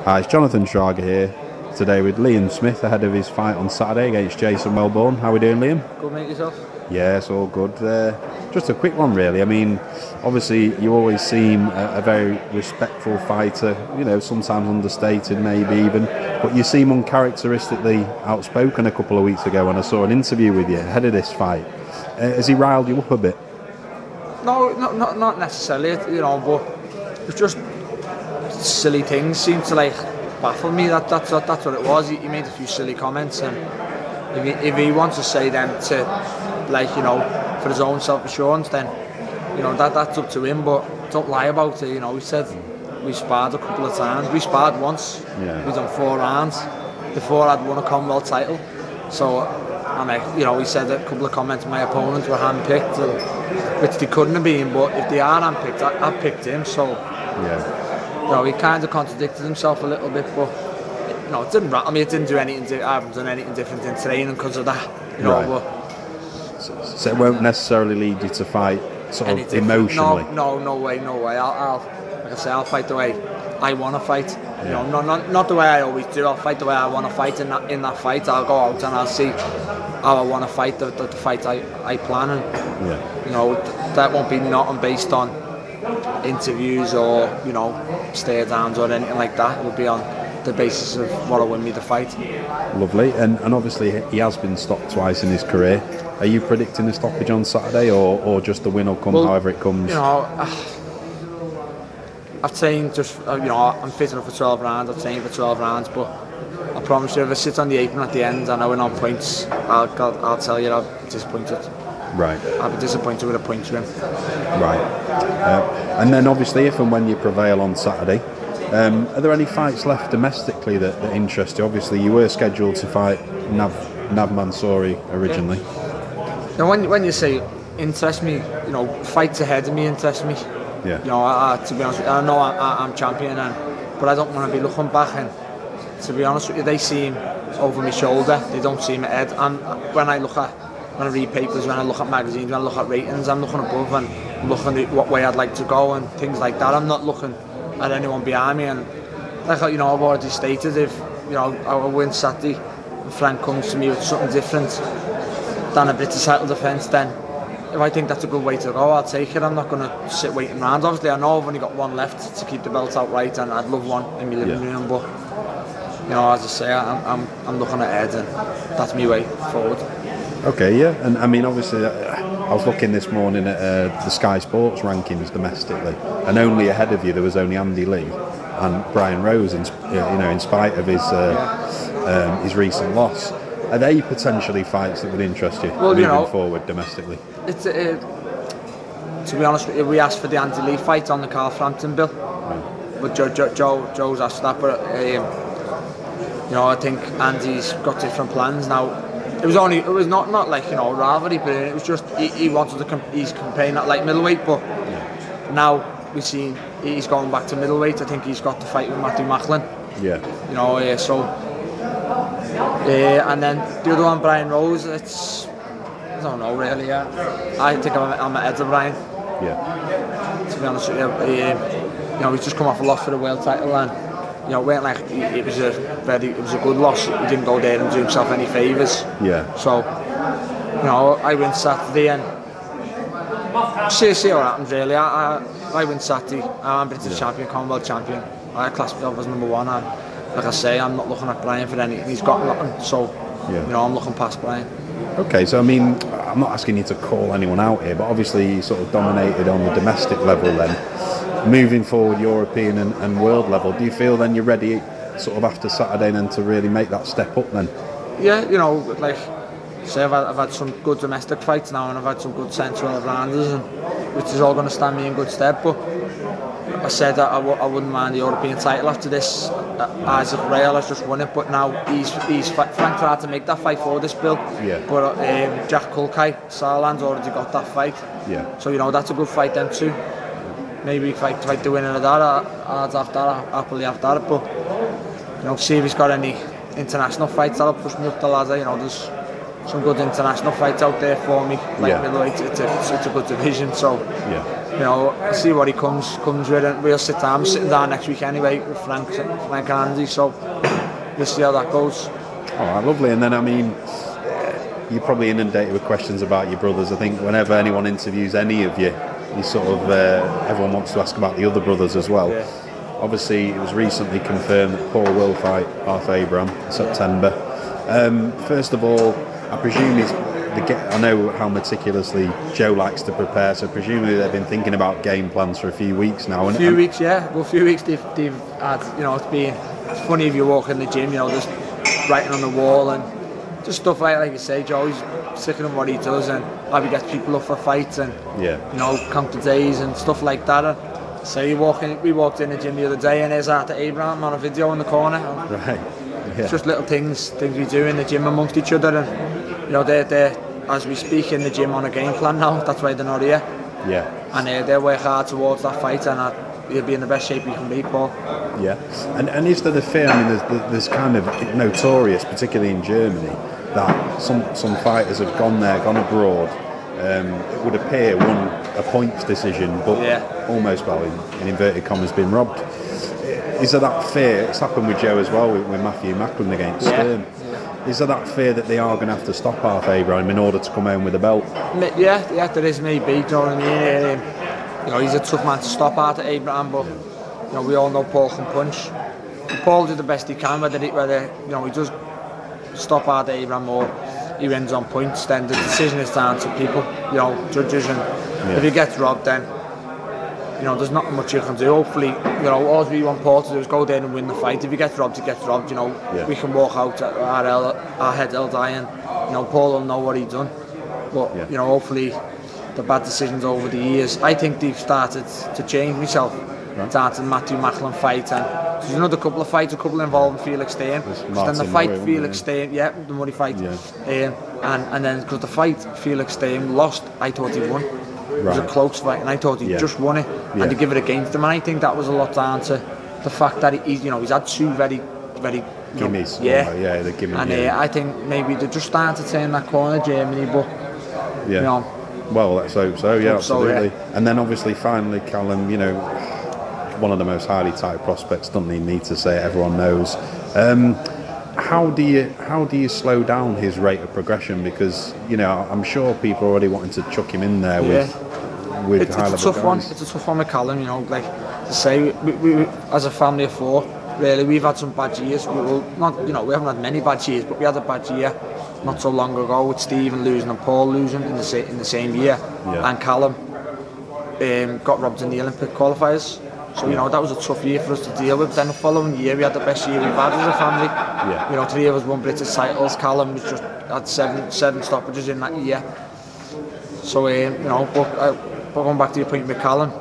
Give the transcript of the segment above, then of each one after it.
Hi, it's Jonathan Schrager here today with Liam Smith ahead of his fight on Saturday against Jason Welborn. How are we doing, Liam? Good, mate, yourself? Yeah, it's all good. Just a quick one, really. I mean, obviously, you always seem a very respectful fighter, you know, sometimes understated maybe even, but you seem uncharacteristically outspoken a couple of weeks ago when I saw an interview with you ahead of this fight. Has he riled you up a bit? No, not necessarily, you know, but it's just silly things seem to like baffle me. That's what it was. He made a few silly comments, and if he wants to say them to, like, you know, for his own self-assurance, then, you know, that's up to him. But don't lie about it. You know, he said we sparred a couple of times. We sparred once. Yeah. We done 4 rounds before I'd won a Commonwealth title. So, and you know, he said a couple of comments. My opponents were handpicked, which they couldn't have been. But if they are handpicked, I've picked him. So, yeah. You know, he kind of contradicted himself a little bit, but you know, it didn't. I mean, it didn't do anything. I haven't done anything different in training because of that. You know, right. But so it won't necessarily lead you to fight sort of emotionally. No way. I'll like I say, I'll fight the way I want to fight. Yeah. You know, not the way I always do. I'll fight the way I want to fight. In that fight, I'll go out and I'll see how I want to fight. The fight I plan, and yeah. You know, that won't be nothing based on interviews or, you know, stare downs or anything like that. It will be on the basis of what'll win me the fight. Lovely. And obviously he has been stopped twice in his career. Are you predicting a stoppage on Saturday, or just the win will come however it comes? You know, I've trained just, you know, I'm fitting up for 12 rounds. I've trained for 12 rounds, but I promise you, if I sit on the apron at the end and I win on points, I'll tell you I'm disappointed. Right. I'll be disappointed with a point win. Right. And then obviously, if and when you prevail on Saturday, are there any fights left domestically that interest you? Obviously, you were scheduled to fight Nav Mansouri originally. Yeah. Now, when you say interest me, you know, fights ahead of me interest me. Yeah. You know, to be honest with you, I know I'm champion, but I don't want to be looking back, and to be honest with you, they seem over my shoulder. They don't seem ahead. And when I read papers, when I look at magazines, when I look at ratings, I'm looking above and looking at what way I'd like to go and things like that. I'm not looking at anyone behind me, and like, you know, I've already stated, if, you know, I win Saturday and Frank comes to me with something different than a British title defence, then if I think that's a good way to go, I'll take it. I'm not going to sit waiting around. Obviously, I know I've only got one left to keep the belt outright, and I'd love one in my living room, but, you know, as I say, I'm looking ahead, and that's my way forward. Okay, yeah, and I mean, obviously, I was looking this morning at the Sky Sports rankings domestically, and only ahead of you there was only Andy Lee and Brian Rose, in spite of his recent loss. Are they potentially fights that would interest you moving forward domestically? It's to be honest with you, we asked for the Andy Lee fight on the Carl Frampton bill, but Joe's asked that, but you know, I think Andy's got different plans now. It was not like, you know, rivalry, but it was just he wanted to he's campaign at light middleweight, but now we've seen he's going back to middleweight. I think he's got to fight with Matthew Macklin. Yeah. You know, so and then the other one, Brian Rose. I don't know really. Yeah. I think I'm ahead of Brian. Yeah. To be honest with you, you know, he's just come off a loss for the world title, and you know, it weren't like it was a good loss. He didn't go there and do himself any favours. Yeah. So, you know, I win Saturday and see what happens really. I win Saturday. I'm British champion, Commonwealth champion. I class myself as number 1, and like I say, I'm not looking at Brian for anything. He's got nothing. So, you know, I'm looking past Brian. Okay, so I mean, I'm not asking you to call anyone out here, but obviously you sort of dominated on the domestic level then. Moving forward, European and world level, do you feel then you're ready sort of after Saturday then to really make that step up then? Yeah, you know, like say I've had some good domestic fights now, and I've had some good central rounders, which is all going to stand me in good stead. But I said that I wouldn't mind the European title after this. Isaac Rail has just won it, but now Frank tried to make that fight for this bill. Yeah. But Jack Kulkai, Sarland's already got that fight. Yeah. So, you know, that's a good fight then too. Maybe fight the winner of that, I'd happily have that, but, you know, see if he's got any international fights that'll push me up the ladder. You know, there's some good international fights out there for me, like middleweight. It's a good division, so you know, see what he comes with, and we'll sit down. I'm sitting down next week anyway with Frank and Andy, so we'll see how that goes. All right, lovely. And then, I mean, you're probably inundated with questions about your brothers. I think whenever anyone interviews any of you, you sort of everyone wants to ask about the other brothers as well. Yeah. Obviously, it was recently confirmed that Paul will fight Arthur Abraham in September. First of all, I presume I know how meticulously Joe likes to prepare, so presumably they've been thinking about game plans for a few weeks now. A few weeks, yeah. Well, a few weeks they've had, you know, it's funny if you walk in the gym, you know, just writing on the wall and just stuff like you say, Joe's sick of what he does and how he gets people up for fights and, you know, count the days and stuff like that. And so we walked in the gym the other day and there's Arthur Abraham on a video in the corner. Right. Yeah. It's just little things we do in the gym amongst each other, and you know they're as we speak in the gym on a game plan now. That's why they're not here. Yeah. And they work hard towards that fight, and he'll be in the best shape he can be, Paul. Yeah. And is there the fear? I mean, there's kind of notorious, particularly in Germany, that some fighters have gone abroad. It would appear won a points decision, but almost, well, in inverted commas, been robbed. Is there that fear? It's happened with Joe as well, with Matthew Macklin against Stern. Is there that fear that they are going to have to stop Arthur Abraham in order to come home with a belt? Yeah, there is maybe. Do you know what I mean? You know, he's a tough man to stop, Arthur Abraham, but you know, we all know Paul can punch. And Paul did the best he can, whether you know, he does stop Arthur Abraham or he wins on points, then the decision is down to people, you know, judges, and if he gets robbed, then you know, there's not much you can do. Hopefully, you know, all we want Paul to do is go there and win the fight. If he gets robbed, he gets robbed. You know, we can walk out our head held high, and you know, Paul will know what he's done. But you know, hopefully, the bad decisions over the years, I think they've started to change myself. Down to the Matthew Macklin fight, and there's another couple of fights, a couple involving Felix Steen. Then the fight Felix Steen, the Murray fight, and then because the fight Felix Steen lost, I thought he won. It was a close fight, and I thought he just won it, and to give it against him. And I think that was a lot down to the fact that he's had two very gimmies. The gimme. And I think maybe they're just starting to turn that corner, Germany, but you know. Well, let's hope so. Yeah, absolutely. And then obviously, finally, Callum, you know, one of the most highly touted prospects. Don't need me to say it, everyone knows. How do you slow down his rate of progression? Because you know, I'm sure people are already wanting to chuck him in there with high level It's a tough guys. one. It's a tough one with Callum. You know, like to say, we as a family of four, really, we've had some bad years. We haven't had many bad years, but we had a bad year not so long ago with Stephen losing and Paul losing in the same year, and Callum got robbed in the Olympic qualifiers. So you know, that was a tough year for us to deal with. Then the following year we had the best year we've had as a family. You know, 3 of us won British titles. Callum was just had seven stoppages in that year. So you know, but going back to your point with Callum,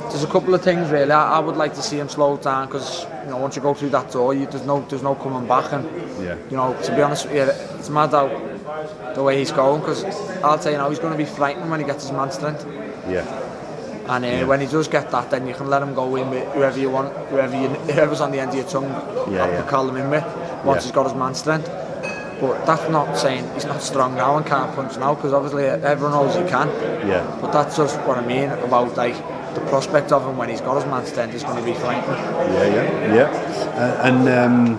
there's a couple of things really. I would like to see him slow down, because you know, once you go through that door, there's no coming back. And you know, to be honest with you, it's mad how the way he's going, because I'll tell you now, he's going to be frightened when he gets his man strength. And when he does get that, then you can let him go in with whoever you want, whoever's on the end of your tongue, call him in with, once he's got his man strength. But that's not saying he's not strong now and can't punch now, because obviously everyone knows he can. But that's just what I mean about like the prospect of him when he's got his man strength is going to be frightening. And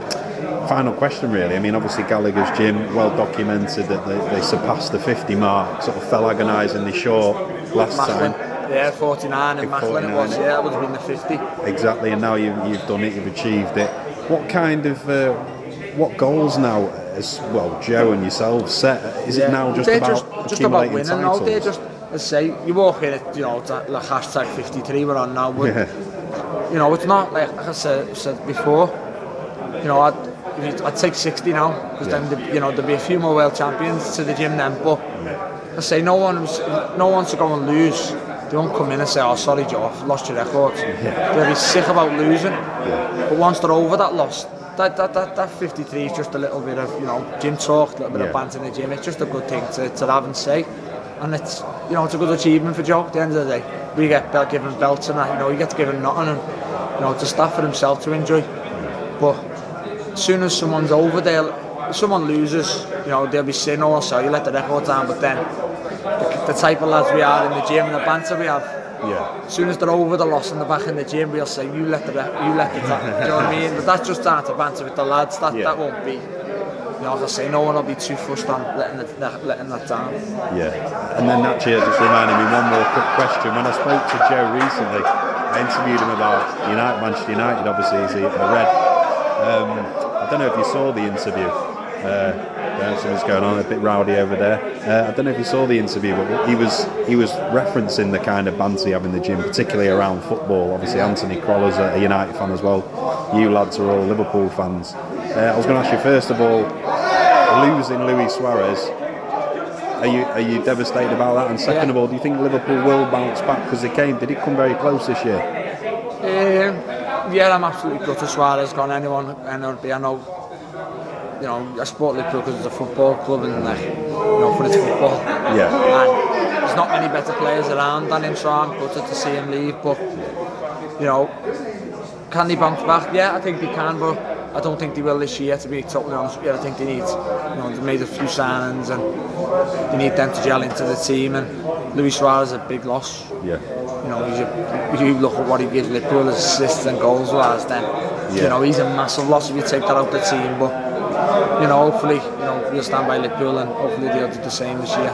final question really, I mean obviously Gallagher's gym, well documented that they surpassed the 50 mark, sort of fell agonisingly short last time. 49 in Macklin it was, it would have been the 50. Exactly, and now you've done it, you've achieved it. What kind of, what goals now, as well, Joe and yourself set? Is it now just about winning? Titles? No, they're just, let's say, you walk in at, you know, like hashtag 53 we're on now, but, you know, it's not, like I said before, you know, I'd take 60 now, because then, you know, there'd be a few more world champions to the gym then, but I say no one's to go and lose. They won't come in and say, oh sorry Joe, I've lost your record. They'll be sick about losing. But once they're over that loss, that 53 is just a little bit of, you know, gym talk, a little bit of banter in the gym. It's just a good thing to have and say. And it's, you know, it's a good achievement for Joe at the end of the day. We get given belts and that, you know, he gets given nothing, and you know, it's a staff for himself to enjoy. But as soon as someone's over there, if someone loses, you know, they'll be saying, oh, so you let the record down, but then the type of lads we are in the gym and the banter we have, As soon as they're over the loss and they're back in the gym, we'll say, you let the do you know what I mean? But that's just starting to banter with the lads. That won't be. You know, as I say, no one will be too fussed on letting that down. Yeah, and then actually, it just reminded me one more quick question. When I spoke to Joe recently, I interviewed him about Manchester United. Obviously, he's a Red. I don't know if you saw the interview. Something's going on, a bit rowdy over there. I don't know if you saw the interview, but he was referencing the kind of banter you have in the gym, particularly around football. Obviously, Anthony Croller's a United fan as well. You lads are all Liverpool fans. I was going to ask you first of all, losing Luis Suarez, are you devastated about that? And second of all, do you think Liverpool will bounce back? Because did it come very close this year? Yeah, I'm absolutely gutted Suarez gone. Anyone I know. You know, I support Liverpool because it's a football club and for its football. Yeah. And there's not many better players around than him, so I'm gutted to see him leave. But can they bounce back? Yeah, I think they can, but I don't think they will this year. To be totally honest with you, I think they need. They've made a few signings and they need them to gel into the team. And Luis Suarez is a big loss. Yeah. If you look at what he gives Liverpool as assists and goals wise, then he's a massive loss if you take that out of the team. But hopefully, we'll stand by Liverpool and hopefully they'll do the same this year.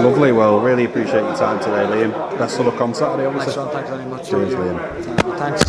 Lovely. Well, really appreciate your time today, Liam. Best of luck on Saturday, obviously. Thanks very much. Cheers, Liam. Thanks.